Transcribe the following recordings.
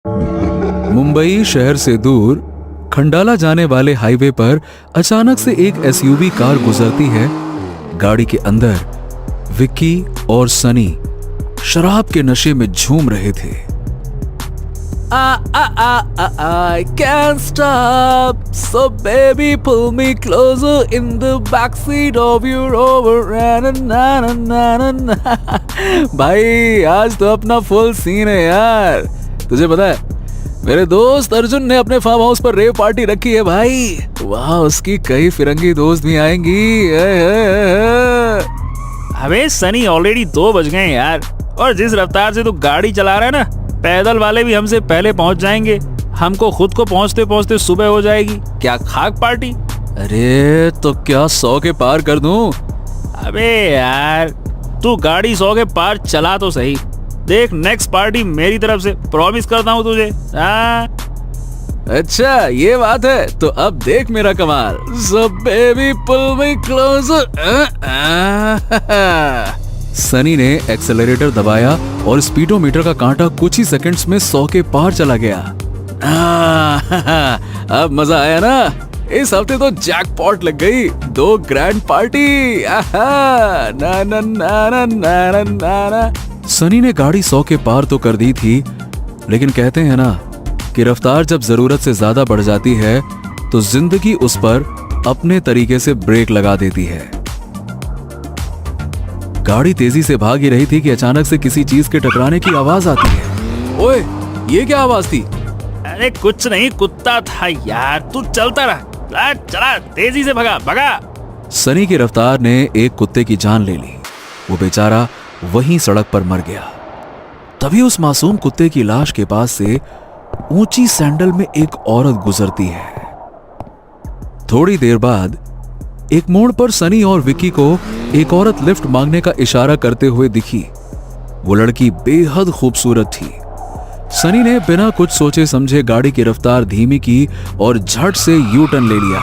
मुंबई शहर से दूर खंडाला जाने वाले हाईवे पर अचानक से एक एसयूवी कार गुजरती है। गाड़ी के अंदर विक्की और सनी शराब के नशे में झूम रहे थे। I can't stop, so baby pull me closer in the backseat of your Rover. भाई आज तो अपना फुल सीन है यार। तुझे पता है मेरे दोस्त अर्जुन ने अपने फार्म हाउस पर रेव पार्टी रखी है भाई। वहाँ उसकी कई फिरंगी दोस्त भी आएंगी। अबे सनी ऑलरेडी 2 बज गए यार, और जिस रफ्तार से तू गाड़ी चला रहा है ना, पैदल वाले भी हमसे पहले पहुंच जाएंगे। हमको खुद को पहुंचते पहुंचते सुबह हो जाएगी। क्या खाक पार्टी? अरे तो क्या 100 के पार कर दूं? अबे यार तू गाड़ी 100 के पार चला तो सही। देख नेक्स्ट पार्टी मेरी तरफ से, प्रॉमिस करता हूँ तुझे। अच्छा ये बात है, तो अब देख मेरा कमाल। So baby pull me closer. Sunny ने एक्सेलरेटर दबाया और स्पीडोमीटर का कांटा कुछ ही सेकंड्स में 100 के पार चला गया। अब मजा आया ना? इस हफ्ते तो जैकपॉट लग गई। 2 ग्रैंड पार्टी। ना ना ना ना ना ना ना। सनी ने गाड़ी 100 के पार तो कर दी थी, लेकिन कहते हैं ना कि रफ्तार जब जरूरत से ज्यादा बढ़ जाती है तो जिंदगी उस पर अपने तरीके से ब्रेक लगा देती है। गाड़ी तेजी से भाग ही रही थी कि अचानक से किसी चीज के टकराने की आवाज आती है। ओए, ये क्या आवाज थी? अरे कुछ नहीं, कुत्ता था यार। तू चलता रहा, चला तेजी से भगा भगा। सनी की रफ्तार ने एक कुत्ते की जान ले ली। वो बेचारा वहीं सड़क पर मर गया। तभी उस मासूम कुत्ते की लाश के पास से ऊंची सैंडल में एक औरत गुजरती है। थोड़ी देर बाद एक मोड़ पर सनी और विक्की को एक औरत लिफ्ट मांगने का इशारा करते हुए दिखी। वो लड़की बेहद खूबसूरत थी। सनी ने बिना कुछ सोचे समझे गाड़ी की रफ्तार धीमी की और झट से यू टर्न ले लिया।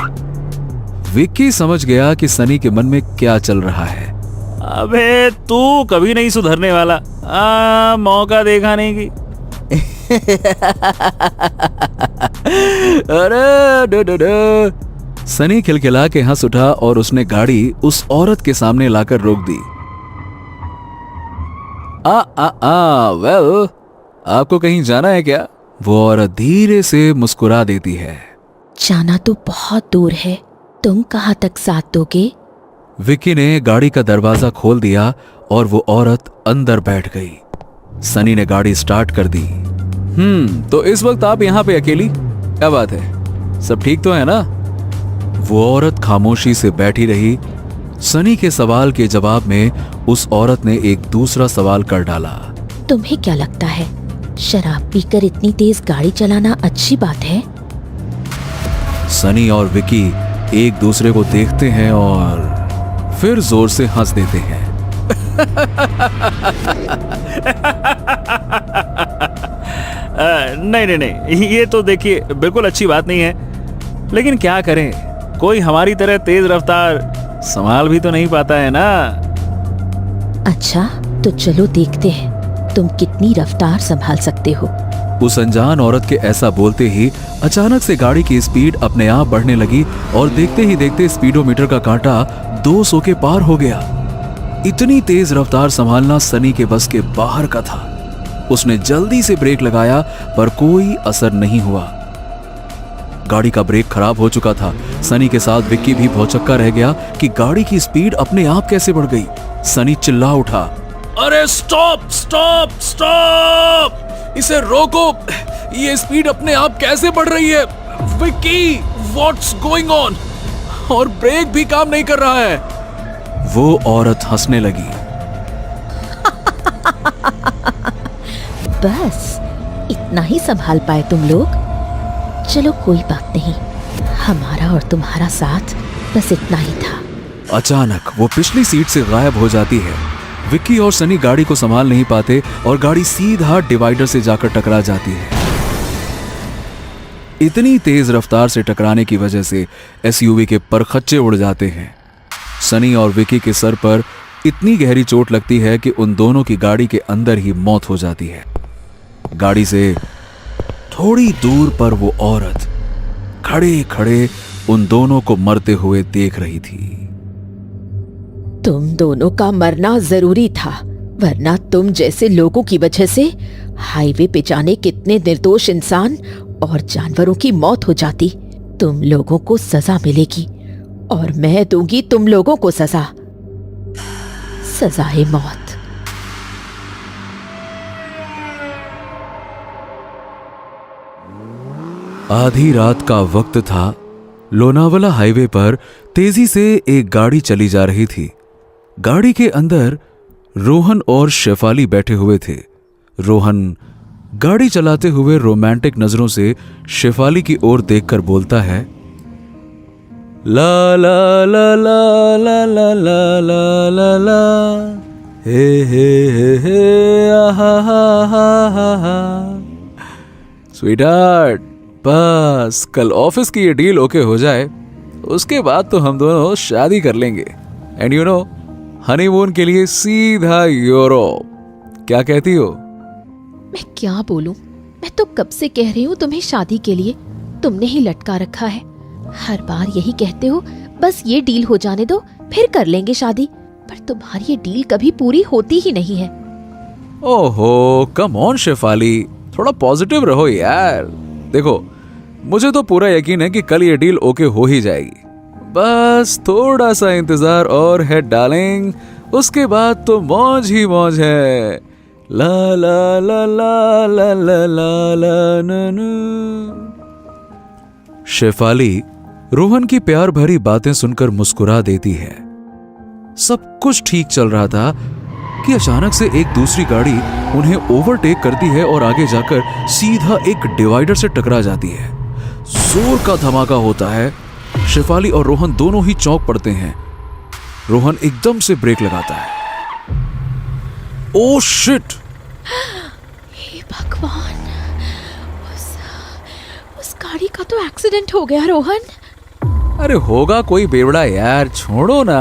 विक्की समझ गया कि सनी के मन में क्या चल रहा है। अबे तू कभी नहीं सुधरने वाला। मौका देखा नहीं की। अरे डो डो डो। सनी खिलखिला के हंस उठा और उसने गाड़ी उस औरत के सामने लाकर रोक दी। वेल, आपको कहीं जाना है क्या? वो औरत धीरे से मुस्कुरा देती है। जाना तो बहुत दूर है, तुम कहाँ तक साथ दोगे? विक्की ने गाड़ी का दरवाजा खोल दिया और वो औरत अंदर बैठ गई। सनी ने गाड़ी स्टार्ट कर दी। तो इस वक्त आप यहाँ पे अकेली? क्या बात है, सब ठीक तो है ना? वो औरत खामोशी से बैठी रही। सनी के सवाल के जवाब में उस औरत ने एक दूसरा सवाल कर डाला। तुम्हें क्या लगता है शराब पीकर इतनी तेज गाड़ी चलाना अच्छी बात है? सनी और विक्की एक दूसरे को देखते हैं और फिर जोर से हंस देते हैं। नहीं, ये तो देखिए बिल्कुल अच्छी बात नहीं है, लेकिन क्या करें, कोई हमारी तरह तेज रफ्तार संभाल भी तो नहीं पाता है ना। अच्छा तो चलो देखते हैं तुम कितनी रफ्तार संभाल सकते हो। उस अनजान औरत के ऐसा बोलते ही अचानक से गाड़ी की स्पीड अपने आप बढ़ने लगी और देखते ही देखते स्पीडोमीटर का कांटा 200 के पार हो गया। इतनी तेज रफ्तार संभालना सनी के बस के बाहर का था। उसने जल्दी से ब्रेक लगाया पर कोई असर नहीं हुआ। गाड़ी का ब्रेक खराब हो चुका था। सनी के साथ विक्की भी भौचक्का रह गया कि गाड़ी की स्पीड अपने आप कैसे बढ़ गई। सनी चिल्ला उठा, अरे स्टॉप स्टॉप स्टॉप, इसे रोको, ये स्पीड अपने आप कैसे बढ़ रही है? Vicky, what's going on? और ब्रेक भी काम नहीं कर रहा है। वो औरत हंसने लगी। बस इतना ही संभाल पाए तुम लोग? चलो कोई बात नहीं, हमारा और तुम्हारा साथ बस इतना ही था। अचानक वो पिछली सीट से गायब हो जाती है। विक्की और सनी गाड़ी को संभाल नहीं पाते और गाड़ी सीधा डिवाइडर से जाकर टकरा जाती है। इतनी तेज रफ्तार से टकराने की वजह से एसयूवी के परखच्चे उड़ जाते हैं। सनी और विक्की के सर पर इतनी गहरी चोट लगती है कि उन दोनों की गाड़ी के अंदर ही मौत हो जाती है। गाड़ी से थोड़ी दूर पर वो औरत खड़े खड़े उन दोनों को मरते हुए देख रही थी। तुम दोनों का मरना जरूरी था, वरना तुम जैसे लोगों की वजह से हाईवे पे जाने कितने निर्दोष इंसान और जानवरों की मौत हो जाती। तुम लोगों को सजा मिलेगी और मैं दूंगी तुम लोगों को सजा, सजाए मौत। आधी रात का वक्त था। लोनावला हाईवे पर तेजी से एक गाड़ी चली जा रही थी। गाड़ी के अंदर रोहन और शेफाली बैठे हुए थे। रोहन गाड़ी चलाते हुए रोमांटिक नजरों से शेफाली की ओर देखकर बोलता है, ला ला ला ला ला ला ला ला ला ला हे आहा हा हा हा हा। स्वीटहार्ट, बस कल ऑफिस की ये डील ओके हो जाए, उसके बाद तो हम दोनों शादी कर लेंगे। एंड यू नो, हनीमून के लिए सीधा यूरोप। क्या कहती हो? मैं क्या बोलूं? मैं तो कब से कह रही हूँ तुम्हें शादी के लिए, तुमने ही लटका रखा है। हर बार यही कहते हो, बस ये डील हो जाने दो फिर कर लेंगे शादी, पर तुम्हारी ये डील कभी पूरी होती ही नहीं है। ओहो, कम ऑन शेफाली, थोड़ा पॉजिटिव रहो यार। देखो, मुझे तो पूरा यकीन है कि कल ये डील ओके हो ही जाएगी। बस थोड़ा सा इंतजार और है डार्लिंग, उसके बाद तो मौज ही मौज है। ला ला ला ला ला ला ला ला ना ना। शेफाली रोहन की प्यार भरी बातें सुनकर मुस्कुरा देती है। सब कुछ ठीक चल रहा था कि अचानक से एक दूसरी गाड़ी उन्हें ओवरटेक करती है और आगे जाकर सीधा एक डिवाइडर से टकरा जाती है। जोर का धमाका होता है। शेफाली और रोहन दोनों ही चौंक पड़ते हैं। रोहन एकदम से ब्रेक लगाता है। Oh shit! हे भगवान, उस गाड़ी का तो एक्सीडेंट हो गया रोहन। अरे होगा कोई बेवड़ा यार, छोड़ो ना।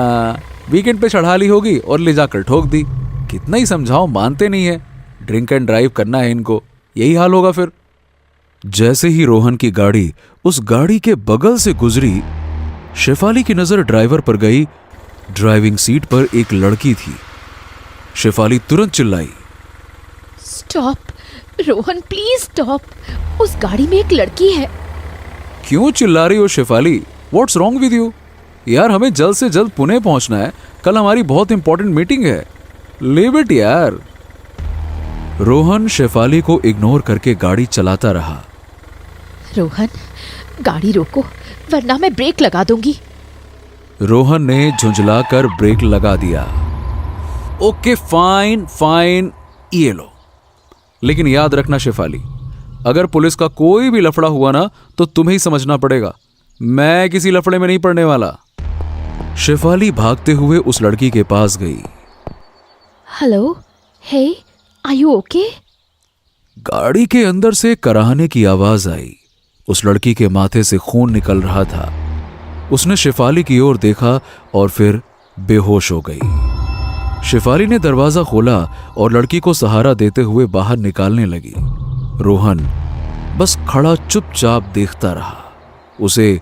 वीकेंड पे चढ़ा ली होगी और ले जाकर ठोक दी। कितना ही समझाओ, मानते नहीं है। ड्रिंक एंड ड्राइव करना है इनको, यही हाल होगा फिर। जैसे ही रोहन की गाड़ी उस गाड़ी के बगल से गुजरी, शेफाली की नजर ड्राइवर पर गई। ड्राइविंग सीट पर एक लड़की थी। शेफाली तुरंत चिल्लाई, स्टॉप रोहन, प्लीज स्टॉप, उस गाड़ी में एक लड़की है। क्यों चिल्ला रही हो Shefali? What's wrong with you? यार, हमें जल्द से जल्द पुणे पहुंचना है, कल हमारी बहुत इंपॉर्टेंट मीटिंग है। लीव इट यार। रोहन शेफाली को इग्नोर करके गाड़ी चलाता रहा। रोहन, गाड़ी रोको वरना मैं ब्रेक लगा दूंगी। रोहन ने झुंझलाकर ब्रेक लगा दिया। ओके फाइन फाइन, ये लो। लेकिन याद रखना शेफाली, अगर पुलिस का कोई भी लफड़ा हुआ ना तो तुम्हें ही समझना पड़ेगा। मैं किसी लफड़े में नहीं पड़ने वाला। शेफाली भागते हुए उस लड़की के पास गई। Hello, hey, are you okay? गाड़ी के अंदर से कराहने की आवाज आई। उस लड़की के माथे से खून निकल रहा था। उसने शेफाली की ओर देखा और फिर बेहोश हो गई। शेफाली ने दरवाजा खोला और लड़की को सहारा देते हुए बाहर निकालने लगी। रोहन बस खड़ा चुपचाप देखता रहा। उसे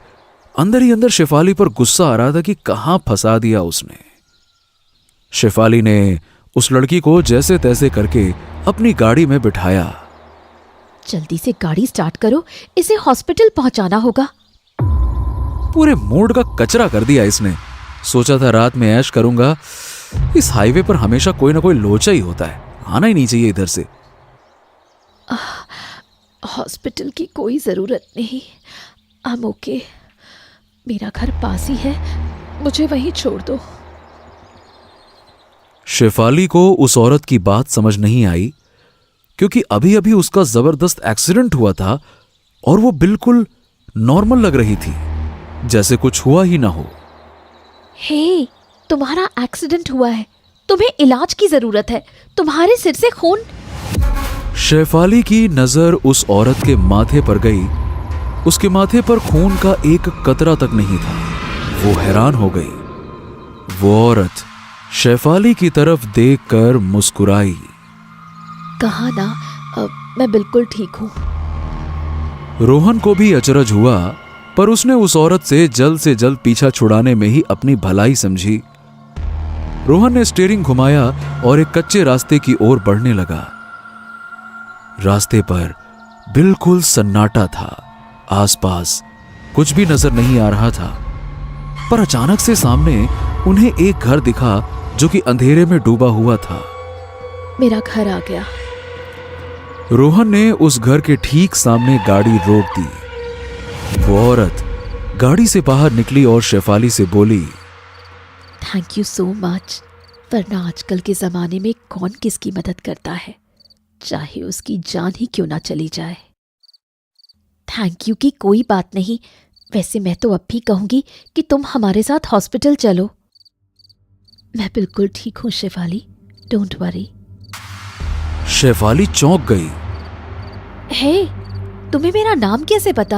अंदर ही अंदर शेफाली पर गुस्सा आ रहा था कि कहां फंसा दिया उसने। शेफाली ने उस लड़की को जैसे तैसे करके अपनी गाड़ी में बिठाया। जल्दी से गाड़ी स्टार्ट करो, इसे हॉस्पिटल पहुंचाना होगा। पूरे मूड का कचरा कर दिया इसने। सोचा था रात में ऐश करूंगा। इस हाईवे पर हमेशा कोई ना कोई लोचा ही होता है, आना ही नहीं चाहिए इधर से। हॉस्पिटल की कोई जरूरत नहीं, आई एम ओके। मेरा घर पास ही है, मुझे वहीं छोड़ दो। शेफाली को उस औरत की बात समझ नहीं आई, क्योंकि अभी अभी उसका जबरदस्त एक्सीडेंट हुआ था और वो बिल्कुल नॉर्मल लग रही थी, जैसे कुछ हुआ ही ना हो। हे, तुम्हारा एक्सीडेंट हुआ है, तुम्हें इलाज की जरूरत है, तुम्हारे सिर से खून। शेफाली की नजर उस औरत के माथे पर गई। उसके माथे पर खून का एक कतरा तक नहीं था। वो हैरान हो गई। वो औरत शेफाली की तरफ देखकर मुस्कुराई। कहा ना, मैं बिल्कुल ठीक हूँ। रोहन को भी अचरज हुआ, पर उसने उस औरत से जल्द पीछा छुड़ाने में ही अपनी भलाई समझी। रोहन ने स्टीयरिंग घुमाया और एक कच्चे रास्ते की ओर बढ़ने लगा। रास्ते पर बिल्कुल सन्नाटा था, आसपास कुछ भी नजर नहीं आ रहा था। पर अचानक से सामने उन्हें एक घर दिखा जो कि अंधेरे में डूबा हुआ था। मेरा घर आ गया। रोहन ने उस घर के ठीक सामने गाड़ी रोक दी। वो औरत गाड़ी से बाहर निकली और शेफाली से बोली, थैंक यू सो मच। वरना आजकल के जमाने में कौन किसकी मदद करता है, चाहे उसकी जान ही क्यों ना चली जाए। थैंक यू की कोई बात नहीं। वैसे मैं तो अब भी कहूंगी कि तुम हमारे साथ हॉस्पिटल चलो। मैं बिल्कुल ठीक हूं शेफाली, डोंट वरी। शेफाली चौंक गई। हे, तुम्हें मेरा नाम कैसे पता?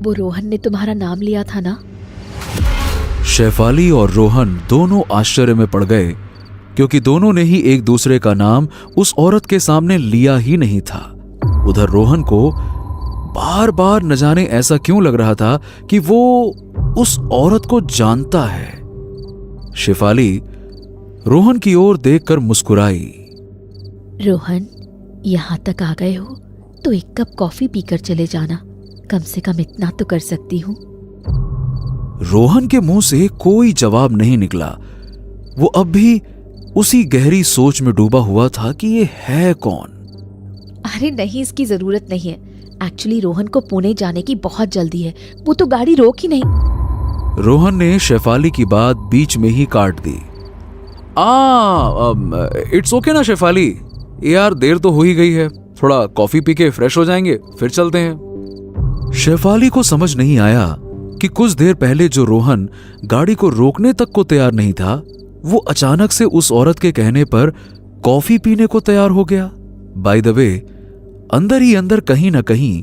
वो रोहन ने तुम्हारा नाम लिया था ना? शेफाली और रोहन दोनों आश्चर्य में पड़ गए, क्योंकि दोनों ने ही एक दूसरे का नाम उस औरत के सामने लिया ही नहीं था। उधर रोहन को बार बार न जाने ऐसा क्यों लग रहा था कि वो उस औरत को जानता है। शेफाली रोहन की ओर देखकर मुस्कुराई। रोहन, यहां तक आ गए हो तो एक कप कॉफी पीकर चले जाना। कम से कम इतना तो कर सकती हूं। रोहन के मुंह से कोई जवाब नहीं निकला। वो अब भी उसी गहरी सोच में डूबा हुआ था कि ये है कौन। अरे नहीं, इसकी जरूरत नहीं है। एक्चुअली रोहन को पुणे जाने की बहुत जल्दी है, वो तो गाड़ी रोक ही नहीं। रोहन ने शेफाली की बात बीच में ही काट दी। इट्स ओके ना शेफाली, यार देर तो हो ही गई है, थोड़ा कॉफी पी के फ्रेश हो जाएंगे, फिर चलते हैं। शेफाली को समझ नहीं आया कि कुछ देर पहले जो रोहन गाड़ी को रोकने तक को तैयार नहीं था, वो अचानक से उस औरत के कहने पर कॉफी पीने को तैयार हो गया। बाय द वे, अंदर ही अंदर कहीं ना कहीं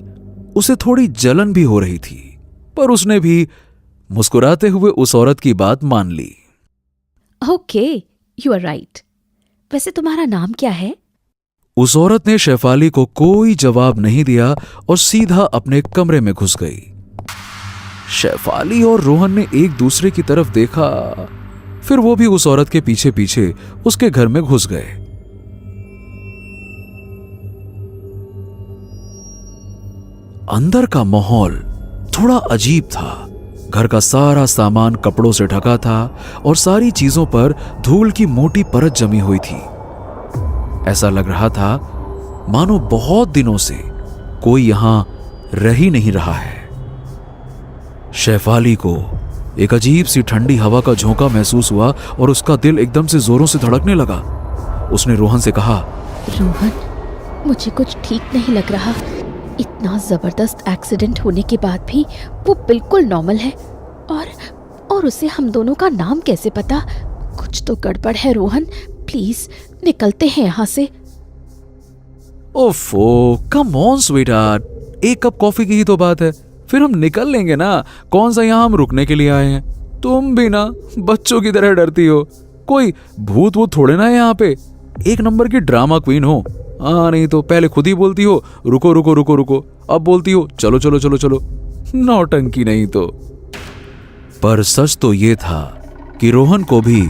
उसे थोड़ी जलन भी हो रही थी, पर उसने भी मुस्कुराते हुए उस औरत की बात मान ली। Okay, you are right. वैसे तुम्हारा नाम क्या है? उस औरत ने शेफाली को कोई जवाब नहीं दिया और सीधा अपने कमरे में घुस गई। शेफाली और रोहन ने एक दूसरे की तरफ देखा, फिर वो भी उस औरत के पीछे पीछे उसके घर में घुस गए। अंदर का माहौल थोड़ा अजीब था। घर का सारा सामान कपड़ों से ढका था और सारी चीजों पर धूल की मोटी परत जमी हुई थी। ऐसा लग रहा था मानो बहुत दिनों से कोई यहां रह ही नहीं रहा है। शेफाली को एक अजीब सी ठंडी हवा का झोंका महसूस हुआ और उसका दिल एकदम से जोरों से धड़कने लगा। उसने रोहन से कहा, रोहन, मुझे कुछ ठीक नहीं लग रहा। इतना जबरदस्त एक्सीडेंट होने के बाद भी वो बिल्कुल नॉर्मल है, और उसे हम दोनों का नाम कैसे पता? कुछ तो गड़बड़ है रोहन, प्लीज निकलते हैं यहाँ से। ओफो, कम ऑन स्वीटहार्ट, एक कप कॉफी की ही तो बात है, फिर हम निकल लेंगे ना। कौन सा यहाँ हम रुकने के लिए आए हैं? तुम भी ना बच्चों की तरह डरती हो। कोई भूत वूत थोड़े ना है यहाँ पे। एक नंबर की ड्रामा क्वीन हो। नहीं तो पहले खुद ही बोलती हो रुको रुको रुको रुको, अब बोलती हो चलो चलो चलो चलो। नौटंकी नहीं तो। पर सच तो ये था कि रोहन को भी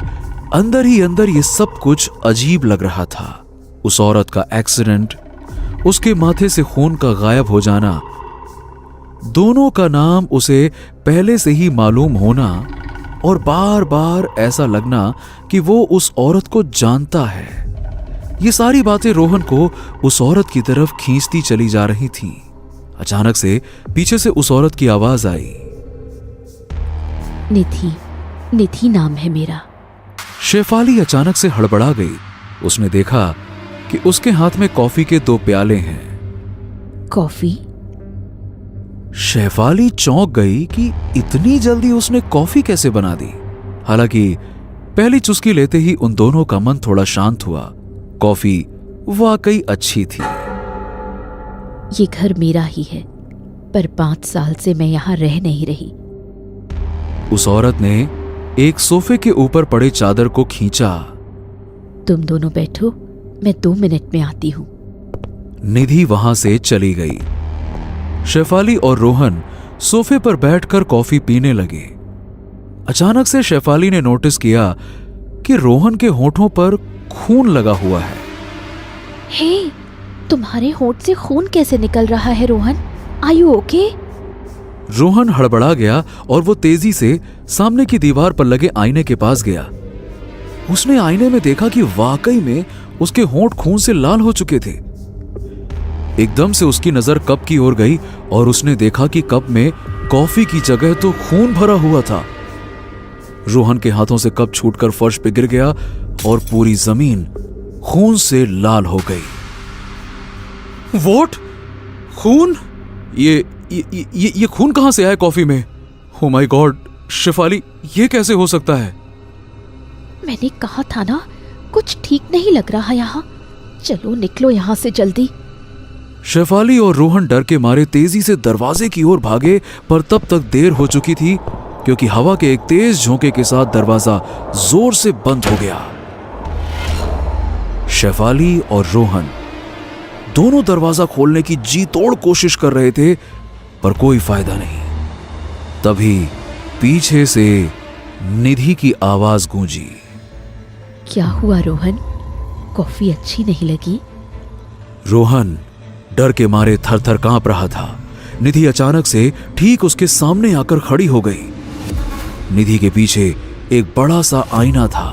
अंदर ही अंदर ये सब कुछ अजीब लग रहा था। उस औरत का एक्सीडेंट, उसके माथे से खून का गायब हो जाना, दोनों का नाम उसे पहले से ही मालूम होना और बार बार ऐसा लगना कि वो उस औरत को जानता है। ये सारी बातें रोहन को उस औरत की तरफ खींचती चली जा रही थीं। अचानक से पीछे से उस औरत की आवाज आई, निधि, निधि नाम है मेरा। शेफाली अचानक से हड़बड़ा गई। उसने देखा कि उसके हाथ में कॉफी के 2 प्याले हैं। कॉफी? शेफाली चौंक गई कि इतनी जल्दी उसने कॉफी कैसे बना दी। हालांकि पहली चुस्की लेते ही उन दोनों का मन थोड़ा शांत हुआ। कॉफी वाकई अच्छी थी। ये घर मेरा ही है, पर 5 साल से मैं यहां रह नहीं रही। उस औरत ने एक सोफे के ऊपर पड़े चादर को खींचा। तुम दोनों बैठो, मैं 2 मिनट में आती हूं। निधि वहां से चली गई। शेफाली और रोहन सोफे पर बैठकर कॉफी पीने लगे। अचानक से शेफाली ने नोटिस किया कि रोहन के होठों पर खून लगा हुआ है। हे, तुम्हारे होंठ से खून कैसे निकल रहा है Rohan? Are you okay? Rohan हड़बड़ा गया और वो तेजी से सामने की दीवार पर लगे आईने के पास गया। उसने आईने में देखा कि वाकई में उसके होंठ खून से लाल हो चुके थे। एकदम से उसकी नजर कप की ओर गई और उसने देखा कि कप में कॉफी की जगह तो खून भरा हुआ था। रोहन के हाथों से कप छूटकर फर्श पे गिर गया और पूरी जमीन खून से लाल हो गई। वॉट? खून? ये खून कहां से आया कॉफी में? ओ माय गॉड, शेफाली, ये कैसे हो सकता है? मैंने कहा था ना, कुछ ठीक नहीं लग रहा यहाँ। चलो निकलो यहाँ से जल्दी। शेफाली और रोहन डर के मारे तेजी से दरवाजे की ओर भागे, पर तब तक देर हो चुकी थी क्योंकि हवा के एक तेज झोंके के साथ दरवाजा जोर से बंद हो गया। शेफाली और रोहन दोनों दरवाजा खोलने की जी तोड़ कोशिश कर रहे थे, पर कोई फायदा नहीं। तभी पीछे से निधि की आवाज गूंजी। क्या हुआ रोहन? कॉफी अच्छी नहीं लगी? रोहन डर के मारे थर-थर कांप रहा था। निधि अचानक से ठीक उसके सामने आकर खड़ी हो गई। निधि के पीछे एक बड़ा सा आईना था।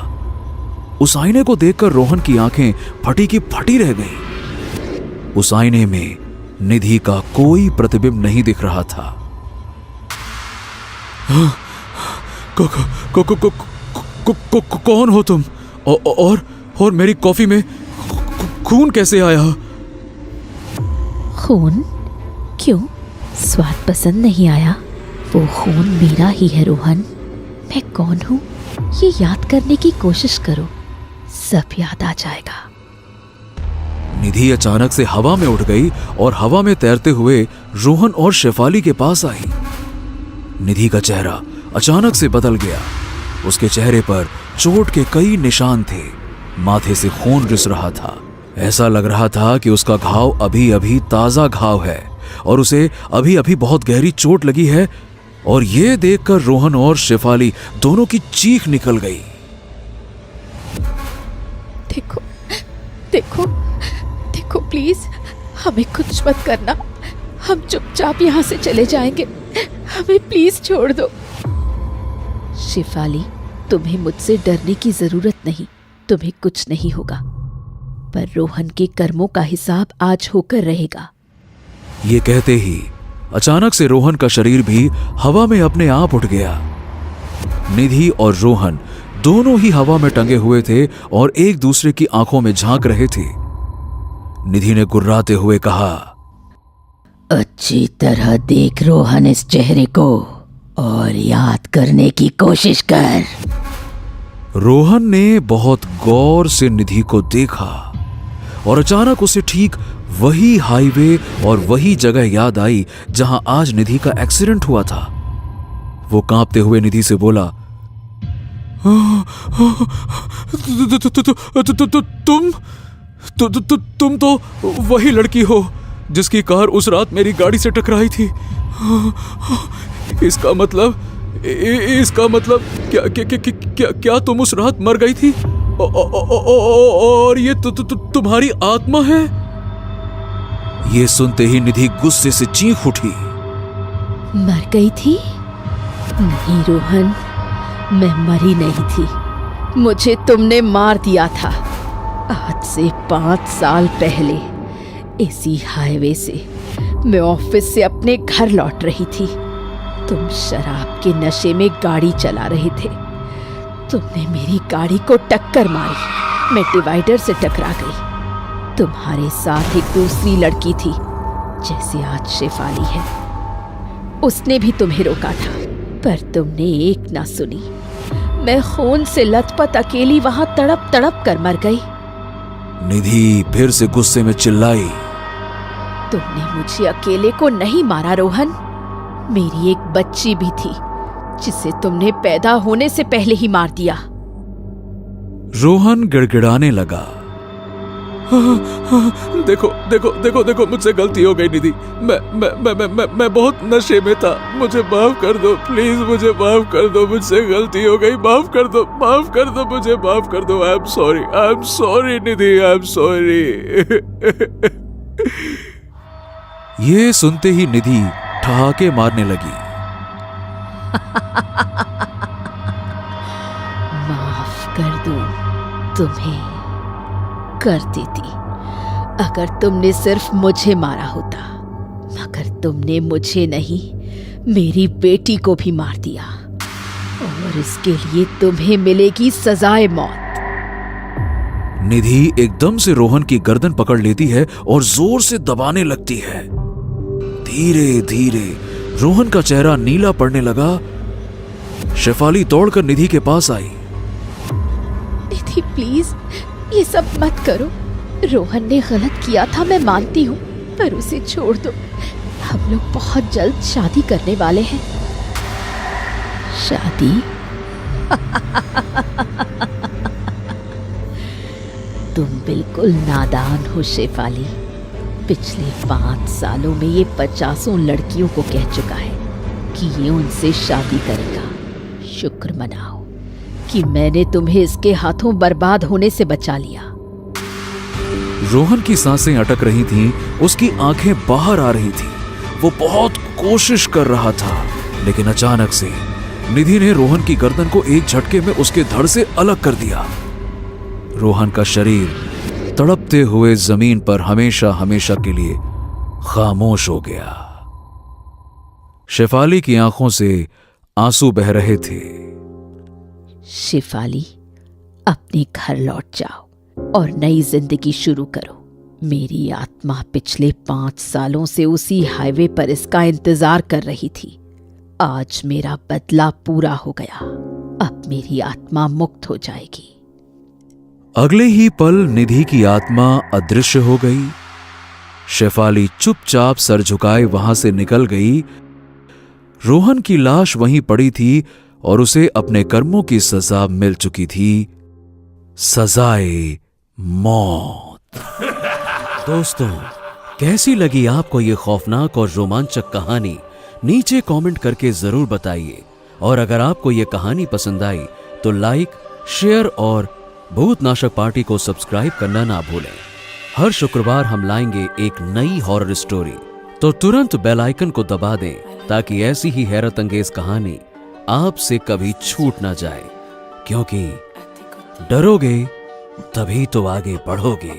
उस आईने को देखकर रोहन की आंखें फटी की फटी रह गईं। उस आईने में निधि का कोई प्रतिबिंब नहीं दिख रहा था। कौन हो तुम? और मेरी कॉफी में खून कैसे आया? खून? क्यों, स्वाद पसंद नहीं आया? वो खून मेरा ही है रोहन। मैं कौन हूँ ये याद करने की कोशिश करो, सब याद आ जाएगा। निधि अचानक से हवा में उठ गई और हवा में तैरते हुए रोहन और शेफाली के पास आई। निधि का चेहरा अचानक से बदल गया। उसके चेहरे पर चोट के कई निशान थे। माथे से खून रिस रहा था। ऐसा लग रहा था कि उसका घाव अभी अभी ताजा घाव है और उसे अभी अभी बहुत गहरी चोट लगी है। और यह देखकर रोहन और शेफाली दोनों की चीख निकल गई। देखो देखो देखो, प्लीज हमें कुछ मत करना। हम चुपचाप यहाँ से चले जाएंगे। हमें प्लीज छोड़ दो। शेफाली, तुम्हें मुझसे डरने की जरूरत नहीं। तुम्हें कुछ नहीं होगा। पर रोहन के कर्मों का हिसाब आज होकर रहेगा। ये कहते ही अचानक से रोहन का शरीर भी हवा में अपने आप उठ गया। निधि और रोहन दोनों ही हवा में टंगे हुए थे और एक दूसरे की आंखों में झांक रहे थे। निधि ने गुर्राते हुए कहा, अच्छी तरह देख रोहन इस चेहरे को और याद करने की कोशिश कर। रोहन ने बहुत गौर से निधि को देखा और अचानक उसे ठीक वही हाईवे और वही जगह याद आई जहां आज निधि का एक्सीडेंट हुआ था। वो कांपते हुए निधि से बोला, तुम तो वही लड़की हो जिसकी कार उस रात मेरी गाड़ी से टकराई थी। इसका मतलब क्या तुम उस रात मर गई थी और ये तुम्हारी आत्मा है? ये सुनते ही निधि गुस्से से चीख उठी। मर गई थी? नहीं रोहन, मैं मरी नहीं थी। मुझे तुमने मार दिया था। आज से 5 साल पहले इसी हाईवे से मैं ऑफिस से अपने घर लौट रही थी। तुम शराब के नशे में गाड़ी चला रहे थे। तुमने मेरी गाड़ी को टक्कर मारी। मैं डिवाइडर से टकरा गई। तुम्हारे साथ एक दूसरी लड़की थी, जैसे आज शेफाली है। उसने भी तुम्हें रोका था, पर तुमने एक ना सुनी। मैं खून से लथपथ अकेली वहां तड़प तड़प कर मर गई। निधि फिर से गुस्से में चिल्लाई, तुमने मुझे अकेले को नहीं मारा रोहन। मेरी एक बच्ची भी थी जिसे तुमने पैदा होने से पहले ही मार दिया। रोहन गिड़गिड़ाने लगा। देखो देखो देखो देखो, मुझसे गलती हो गई निधि। मैं बहुत नशे में था, मुझे माफ कर दो प्लीज, मुझे माफ कर दो, मुझसे गलती हो गई, माफ कर दो, माफ कर दो, मुझे माफ कर दो। I am sorry Nidhi, I am sorry. ये सुनते ही निधि ठहाके मारने लगी। माफ कर दूं तुम्हें, कर देती अगर तुमने सिर्फ मुझे मारा होता, मगर तुमने मुझे नहीं मेरी बेटी को भी मार दिया, और इसके लिए तुम्हें मिलेगी सजाए मौत। निधि एकदम से रोहन की गर्दन पकड़ लेती है और जोर से दबाने लगती है। धीरे धीरे रोहन का चेहरा नीला पड़ने लगा। शेफाली दौड़कर निधि के पास आई। निधि प्लीज ये सब मत करो, रोहन ने गलत किया था, मैं मानती हूँ, पर उसे छोड़ दो। हम लोग बहुत जल्द शादी करने वाले हैं। शादी? तुम बिल्कुल नादान हो शेफाली। पिछले 5 सालों में ये 50 लड़कियों को कह चुका है कि ये उनसे शादी करेगा। शुक्र मनाओ कि मैंने तुम्हें इसके हाथों बर्बाद होने से बचा लिया। रोहन की सांसें अटक रही थीं, उसकी आंखें बाहर आ रही थीं। वो बहुत कोशिश कर रहा था, लेकिन अचानक से निधि ने रोहन की गर्दन को एक झटके में उसके धड़ से अलग कर दिया। रोहन का शरीर तड़पते हुए जमीन पर हमेशा हमेशा के लिए खामोश हो गया। शेफाली की आंखों से आंसू बह रहे थे। शेफाली, अपने घर लौट जाओ और नई जिंदगी शुरू करो। मेरी आत्मा पिछले 5 सालों से उसी हाईवे पर इसका इंतजार कर रही थी। आज मेरा बदला पूरा हो गया, अब मेरी आत्मा मुक्त हो जाएगी। अगले ही पल निधि की आत्मा अदृश्य हो गई। शेफाली चुपचाप सर झुकाए वहां से निकल गई। रोहन की लाश वहीं पड़ी थी और उसे अपने कर्मों की सजा मिल चुकी थी, सजाए मौत। दोस्तों, कैसी लगी आपको ये खौफनाक और रोमांचक कहानी? नीचे कमेंट करके जरूर बताइए। और अगर आपको ये कहानी पसंद आई तो लाइक, शेयर और भूतनाशक पार्टी को सब्सक्राइब करना ना भूलें। हर शुक्रवार हम लाएंगे एक नई हॉरर स्टोरी, तो तुरंत बेल आइकन को दबा दें ताकि ऐसी ही हैरत अंगेज कहानी आपसे कभी छूट ना जाए, क्योंकि डरोगे तभी तो आगे बढ़ोगे।